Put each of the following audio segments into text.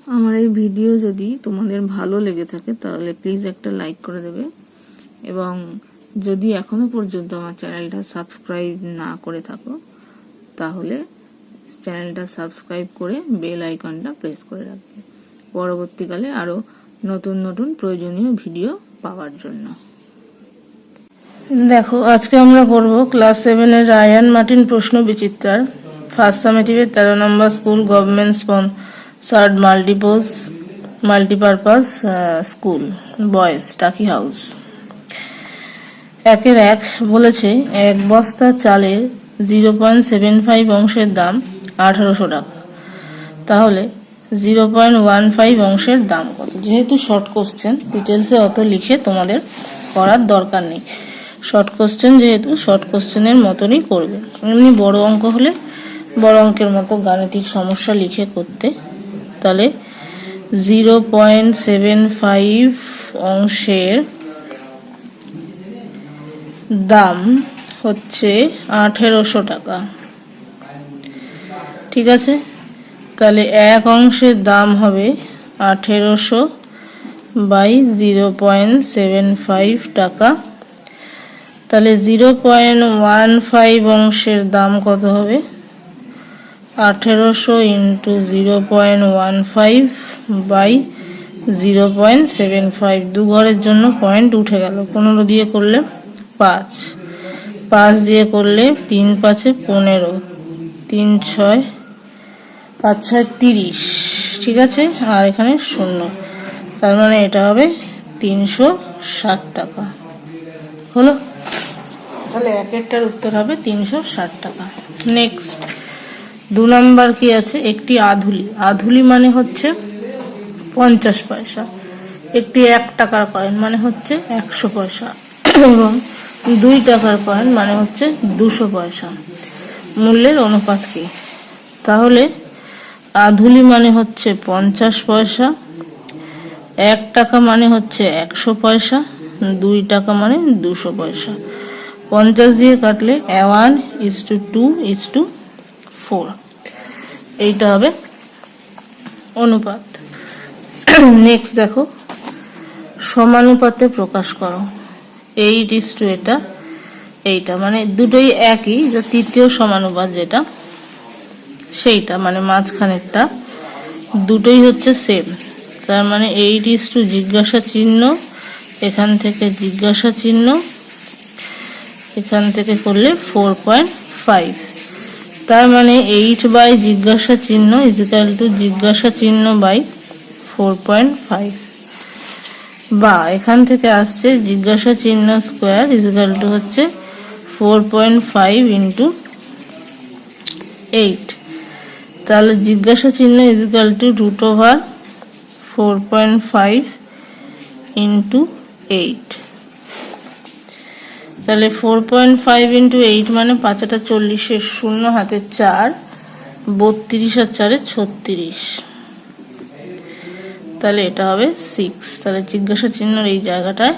আমার এই ভিডিও যদি তোমাদের ভালো লেগে থাকে তাহলে প্লিজ একটা লাইক করে দেবে, এবং যদি এখনো পর্যন্ত আমার চ্যানেলটা সাবস্ক্রাইব না করে থাকো তাহলে চ্যানেলটা সাবস্ক্রাইব করে বেল আইকনটা প্রেস করে রাখবে পরবর্তীকালে আরো নতুন নতুন প্রয়োজনীয় ভিডিও পাওয়ার জন্য। দেখো, আজকে আমরা পড়ব ক্লাস 7 এর রায়ান মার্টিন প্রশ্ন বিচিত্রার ফার্স্ট সামেটিভের 13 নম্বর school government sponsored multipurpose school boys Taki house. 1-1 বলেছে এক বস্তা চালের 0.75 অংশের দাম 1800 টাকা, তাহলে 0.15 অংশের দাম কত? যেহেতু শর্ট কোশ্চেন, ডিটেলসে অত লিখে তোমাদের করার দরকার নেই। শর্ট কোশ্চেন যেহেতু শর্ট কোশ্চেনের মতনই করবে। এমনি বড় অঙ্ক হলে বড় অঙ্কের মতো গাণিতিক সমস্যা লিখে করতে। তাহলে 0.75 অংশের দাম হচ্ছে 1800 টাকা, ঠিক আছে? তাহলে এক অংশের দাম হবে 1800 বাই 0.75 টাকা। তাহলে 0.15 অংশের দাম কত হবে? 1800 ইন্টু 0.15 বাই 0.75। দু ঘরের জন্য পয়েন্ট উঠে গেল। 15 দিয়ে করলে 5, 5 দিয়ে করলে 3 5 15, 3 6 5 6 30, ঠিক আছে? আর এখানে 0, তার মানে এটা হবে 360 টাকা। হলো? তাহলে একেরটার উত্তর হবে 360 টাকা। নেক্সট 2 নাম্বার কি আছে? একটি আধুলি। আধুলি মানে হচ্ছে 50 পয়সা। একটি 1 টাকার কয়েন মানে হচ্ছে 100 পয়সা, এবং 2 টাকার কয়েন মানে হচ্ছে 200 পয়সা। মূল্যের অনুপাত কি? তাহলে আধুলি মানে হচ্ছে 50 পয়সা, 1 টাকা মানে হচ্ছে 100 পয়সা, 2 টাকা মানে 200 পয়সা। 50 দিয়ে কাটলে 1:2:4, এইটা হবে অনুপাত। নেক্সট দেখো, সমানুপাতে প্রকাশ করো। 8:, এটা এইটা মানে দুটোই একই, যে তৃতীয় সমানুপাত যেটা সেইটা মানে মাঝখানেরটা দুটোই হচ্ছে সেম। তার মানে 8:, জিজ্ঞাসা চিহ্ন, এখান থেকে জিজ্ঞাসা চিহ্ন, এখান থেকে করলে 4.5। তার মানে 8 বাই জিজ্ঞাসা চিহ্ন ইজিক্যাল টু জিজ্ঞাসা চিহ্ন বাই 4.5, বা এখান থেকে আসছে জিজ্ঞাসা চিহ্ন স্কোয়ার ইজিক্যাল টু হচ্ছে 4.5 ইন্টু 8। তাহলে জিজ্ঞাসা চিহ্ন ইজিক্যাল টু √4.5 ইন্টু 8। তাহলে 4.5 ইন্টু 8 মানে 5 × 40, 0 হাতে 4, 32 আর 4 36, তাহলে এটা হবে 6। তাহলে জিজ্ঞাসা চিহ্নের এই জায়গাটায়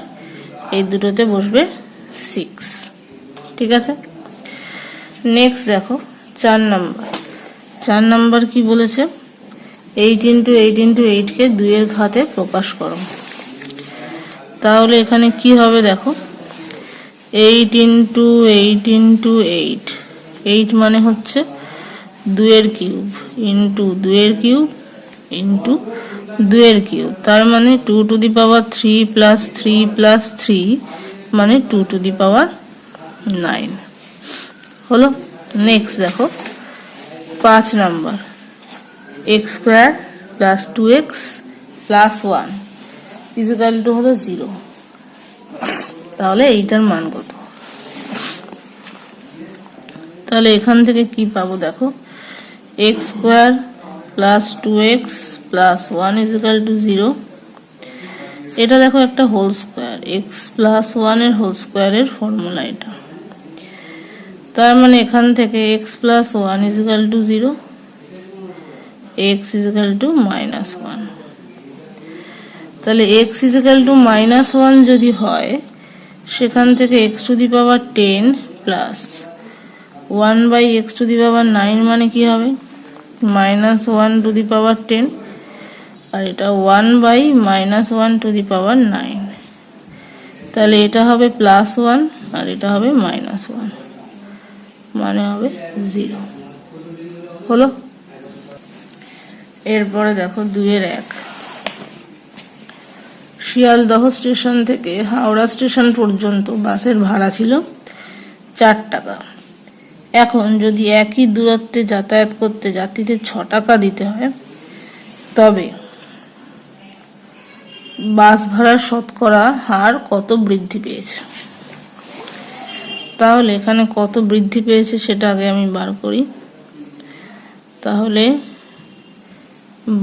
এই দুটোতে বসবে 6, ঠিক আছে? নেক্সট দেখো 4 নাম্বার কি বলেছে? 8 × 8 কে 2 এর ঘাতে প্রকাশ করো। তাহলে এখানে কি হবে দেখো, 8 × 8 × 8 মানে হচ্ছে 2 এর কিউব ইন্টু 2 এর কিউব ইন্টু 2 এর কিউব, তার মানে 2 two the power 3 plus 3 plus 3 মানে 2 টু দি পাওয়ার 9 হলো। নেক্সট দেখো 5 number, x² plus 2x plus 1 is equal to হলো 0। তাহলে এইটার মান কত? তাহলে এখান থেকে কি পাবো দেখো, x² plus 2x plus 1 is equal to 0। এটা দেখো একটা হোল স্কোয়ার, x প্লাস 1 এর হোল স্কোয়ারের ফর্মুলা এটা। তার মানে এখান থেকে x plus 1 is equal to 0, x is equal to -1। তাহলে x ইজিক্যাল টু -1 যদি হয়, সেখান থেকে x to the power 10 plus 1 by x to the power 9 মানে কি হবে? -1 টু দি পাওয়ার 10। আর এটা 1/-1 টু দি পাওয়ার 9, তাহলে এটা হবে +1 আর এটা হবে -1, মানে হবে 0 হলো। এরপরে দেখো 2-1, শিয়ালদহ স্টেশন থেকে হাওড়া স্টেশন পর্যন্ত বাসের ভাড়া ছিল 4 টাকা। এখন যদি একই দূরত্বে যাতায়াত করতে যাত্রীদের 6 টাকা দিতে হয়, তবে বাস ভাড়ার শতকরা হার কত বৃদ্ধি পেয়েছে? তাহলে এখানে কত বৃদ্ধি পেয়েছে সেটা আগে আমি বার করি। তাহলে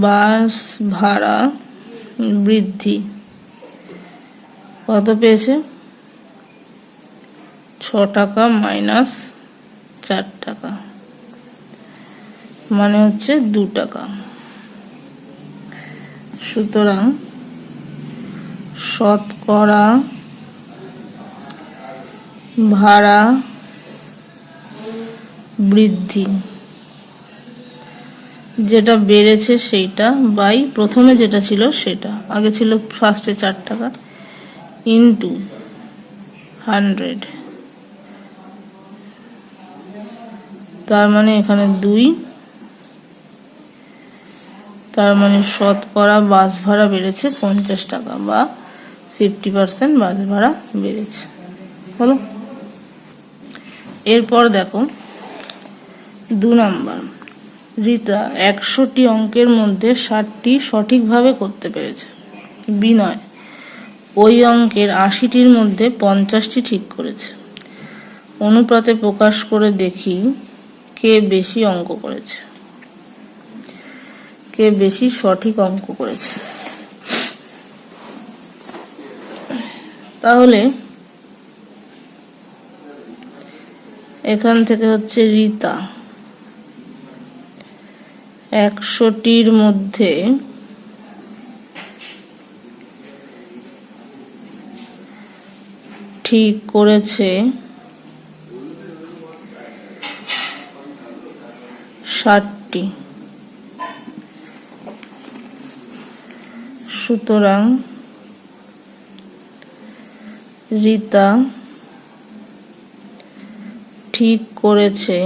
বাস ভাড়া বৃদ্ধি কত পেয়েছে? 6 টাকা মাইনাস 4 টাকা, মানে হচ্ছে 2 টাকা। সুতরাং শতকরা ভাড়া বৃদ্ধি যেটা বেড়েছে সেইটা বাই প্রথমে যেটা ছিল সেটা, আগে ছিল ফার্স্টে 4 টাকা, ইন্টু 100, তার মানে এখানে 2, তার মানে শতকরা বাস ভাড়া বেড়েছে 50 টাকা বা 50% বাস ভাড়া বেড়েছে হলো। এরপর দেখো 2 নাম্বার, রীতা 100টি অঙ্কের মধ্যে 60টি সঠিকভাবে করতে পেরেছে। বিনয় ওই অঙ্কের 80টির মধ্যে 50টি ঠিক করেছে। অনুপাতে প্রকাশ করে দেখি কে বেশি অঙ্ক করেছে, কে বেশি সঠিক অঙ্ক করেছে। তাহলে এখান থেকে হচ্ছে রীতা 100টির মধ্যে ঠিক করেছে 60টি। সুতরাং রীতা ঠিক করেছে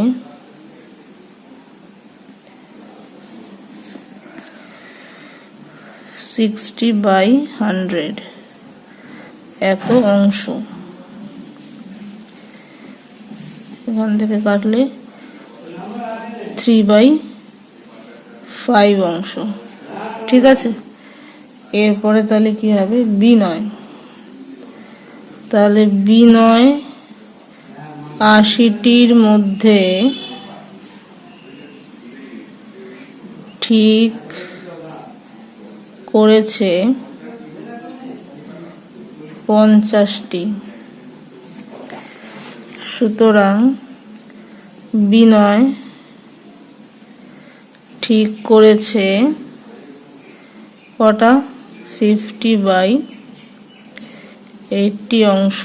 60/100 এত অংশ। এখান থেকে কাটলে 3/5 অংশ, ঠিক আছে। এরপরে তাহলে কি হবে? বিনয়, তাহলে বিনয় 80টির মধ্যে ঠিক করেছে 50টি। সুতরাং বিনয় ঠিক করেছে কটা? 50/80 অংশ,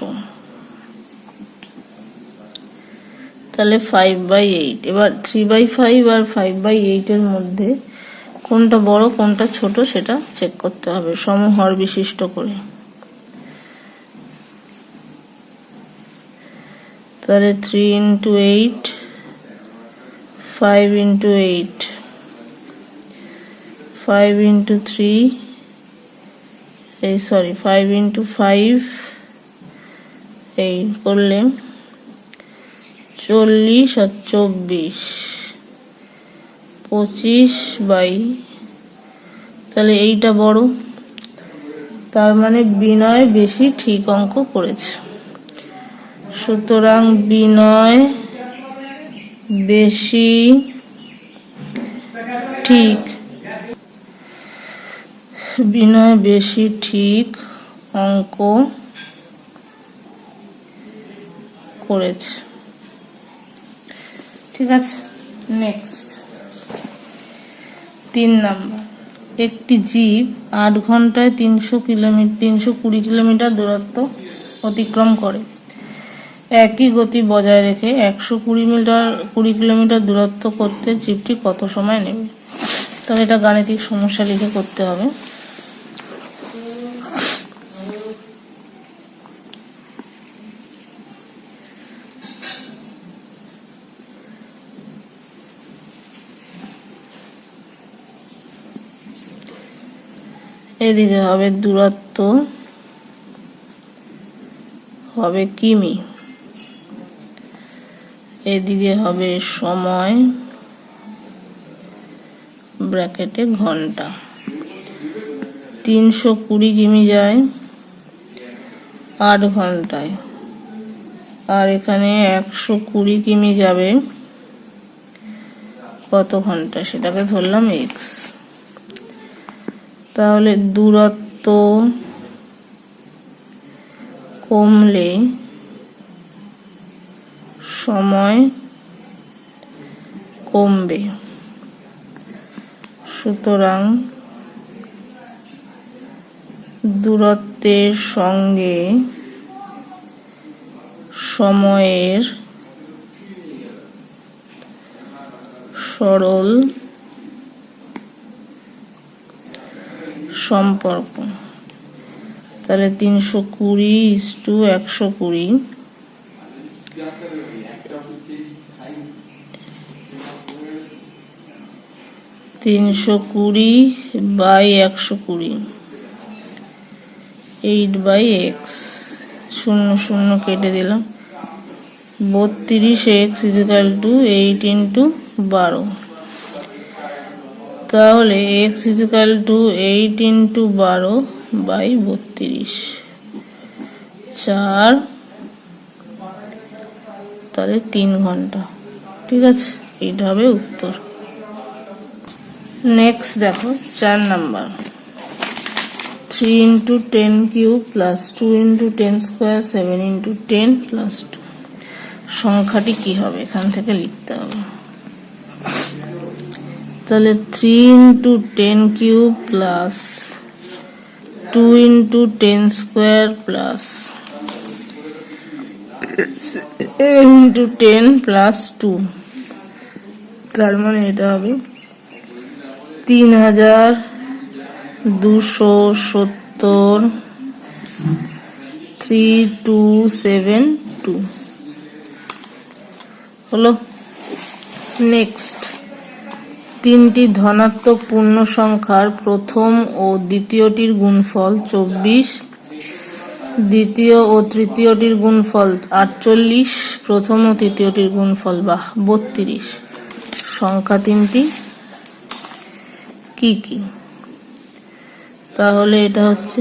তাহলে 5/8। এবার 3/5 আর 5/8 এর মধ্যে কোনটা বড় কোনটা ছোট সেটা চেক করতে হবে সমহর বিশিষ্ট করে। তাহলে 3 × 8, 5 × 8, 5 × 3, 5 × 5 এই করলে 40 আর 24, 25/, তাহলে এইটা বড়, তার মানে বিনয় বেশি ঠিক অঙ্ক করেছে। সুতরাং বিনয় বেশি ঠিক, বিনয় বেশি ঠিক অঙ্ক করেছে, ঠিক আছে। নেক্সট 3 নাম্বার, একটি জীব 8 ঘন্টায় 320 কিলোমিটার দূরত্ব অতিক্রম করে। একই গতি বজায় রেখে 120 কিলোমিটার দূরত্ব করতে জীবটি কত সময় নেবে? তাহলে এটা গাণিতিক সমস্যা লিখে করতে হবে। এদিকে হবে দূরত্ব, হবে কিমি, এদিকে হবে সময় ব্র্যাকেটে ঘন্টা। 320 কিমি যায় 8 ঘন্টায়, আর এখানে 120 কিমি যাবে কত ঘন্টা, সেটাকে ধরলাম x। তাহলে দূরত্ব কমলে সময় কমবে, সুতরাং দূরত্বের সঙ্গে সময়ের সরল সম্পর্ক। তাহলে 320:120 320/120 8/x, 0 0 কেটে দিলাম। 32x = 8 × 12। তাহলে x = 8 × 12/32, 4, তাহলে 3 ঘন্টা। ঠিক আছে, এইটা হবে উত্তর। নেক্সট দেখো 4 নাম্বার। 3 × 10³ + 2 × 10² 7 × 10 + 2 সংখ্যাটি কি হবে এখান থেকে লিখতে হবে। তাহলে 3 × 10³ + 2 × 10² + 7 × 10 + 2, তার মানে এটা হবে 3270 3272 হলো। নেক্সট, তিনটি ধনাত্মক পূর্ণ সংখ্যার প্রথম ও দ্বিতীয়টির গুণফল 24, দ্বিতীয় ও তৃতীয়টির গুণফল 48, প্রথম ও তৃতীয়টির গুণফল 32। সংখ্যা তিনটি কি কি? তাহলে এটা হচ্ছে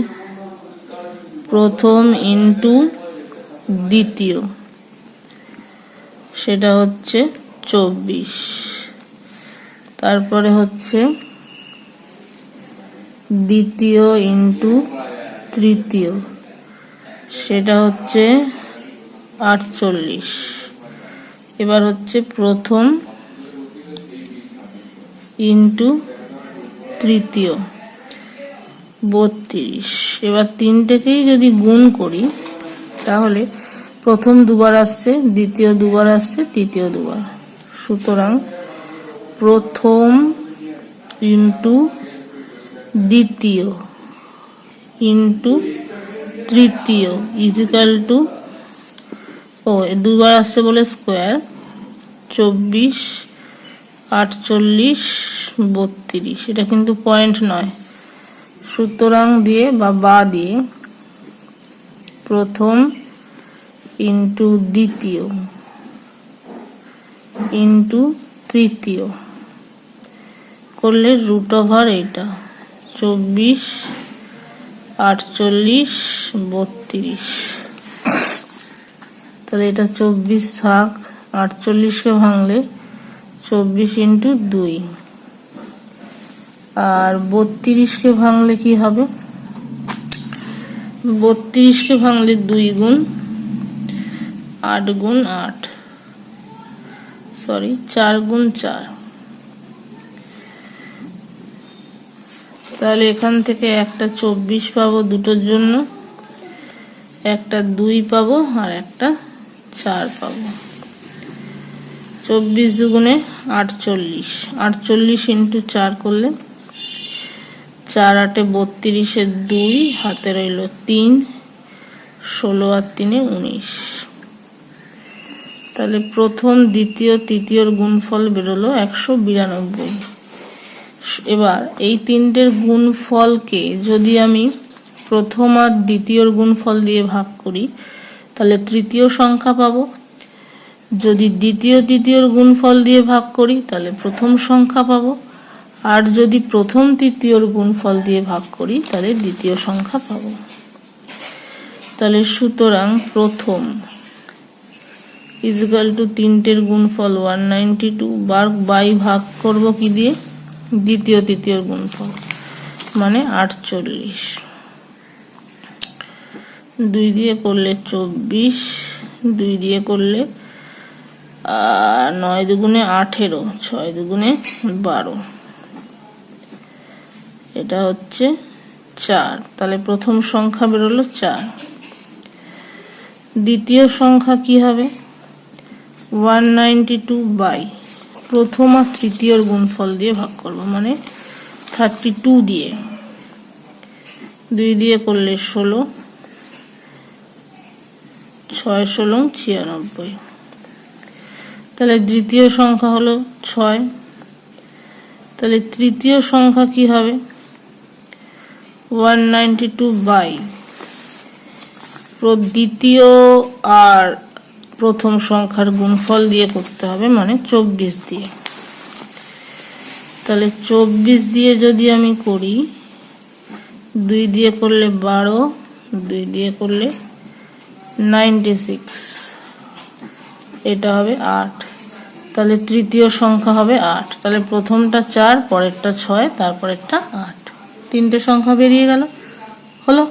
প্রথম ইন্টু দ্বিতীয়, সেটা হচ্ছে 24। তারপরে হচ্ছে দ্বিতীয় ইন্টু তৃতীয়, সেটা হচ্ছে 48। এবার হচ্ছে প্রথম ইন্টু তৃতীয় 32। এবার তিনটেকেই যদি গুণ করি তাহলে প্রথম দুবার আসছে, দ্বিতীয় দুবার আসছে, তৃতীয় দুবার, সুতরাং প্রথম ইন্টু দ্বিতীয় ইন্টু তৃতীয় = দুবার আসছে বলে স্কোয়ার, 24 48 32। এটা কিন্তু পয়েন্ট নয়, সুতরাং দিয়ে বা দিয়ে প্রথম ইন্টু দ্বিতীয় ইন্টু তৃতীয় করলে √, এটা 24 48 32। তাহলে এটা 24 থাক, 48কে ভাঙলে 24 × 2, আর 32কে ভাঙলে কি হবে? 32কে ভাঙলে 2 গুণ 8 গুণ 8, সরি 4 গুণ 4। তাহলে এখান থেকে একটা 24 পাবো দুটোর জন্য, একটা 2 পাবো আর একটা 4 পাবো। 24 দুগুণে 48, 48 ইন্টু 4 করলে 4 8 32 2 হাতে রইল 3, 16 আর 3 19। তাহলে প্রথম দ্বিতীয় তৃতীয়র গুণফল বেরোলো 192। এবার এই তিনটের গুণফলকে যদি আমি প্রথম আর দ্বিতীয়র গুণফল দিয়ে ভাগ করি তাহলে তৃতীয় সংখ্যা পাবো, যদি দ্বিতীয় তৃতীয়র গুণফল দিয়ে ভাগ করি তাহলে প্রথম সংখ্যা পাবো, আর যদি প্রথম তৃতীয়র গুণফল দিয়ে ভাগ করি তাহলে দ্বিতীয় সংখ্যা পাবো। তাহলে সুতরাং প্রথম ইজিক্যাল টু তিনটের গুণফল 192 বাই ভাগ করব কি দিয়ে, দ্বিতীয় তৃতীয়র গুণফল মানে 48। 2 দিয়ে করলে 24, 2 দিয়ে করলে 9 দুগুণে 18, 6 দুগুণে 12, এটা হচ্ছে 4। তাহলে প্রথম সংখ্যা বেরোলো 4। দ্বিতীয় সংখ্যা কি হবে, 192 বাই প্রথম আর তৃতীয়র গুণফল দিয়ে ভাগ করব মানে 32 দিয়ে। 2 দিয়ে করলে 16, 6 16 96। তাহলে দ্বিতীয় সংখ্যা হলো 6। তাহলে তৃতীয় সংখ্যা কি হবে, 192 বাই দ্বিতীয় আর প্রথম সংখ্যার গুণফল দিয়ে করতে হবে মানে 24 দিয়ে। তাহলে 24 দিয়ে যদি আমি করি, 2 দিয়ে করলে 12, 2 দিয়ে করলে 96, এটা হবে 8। তাহলে তৃতীয় সংখ্যা হবে 8। তাহলে প্রথমটা 4, পরেরটা 6, তারপরেরটা 8, তিনটে সংখ্যা বেরিয়ে গেল, হলো।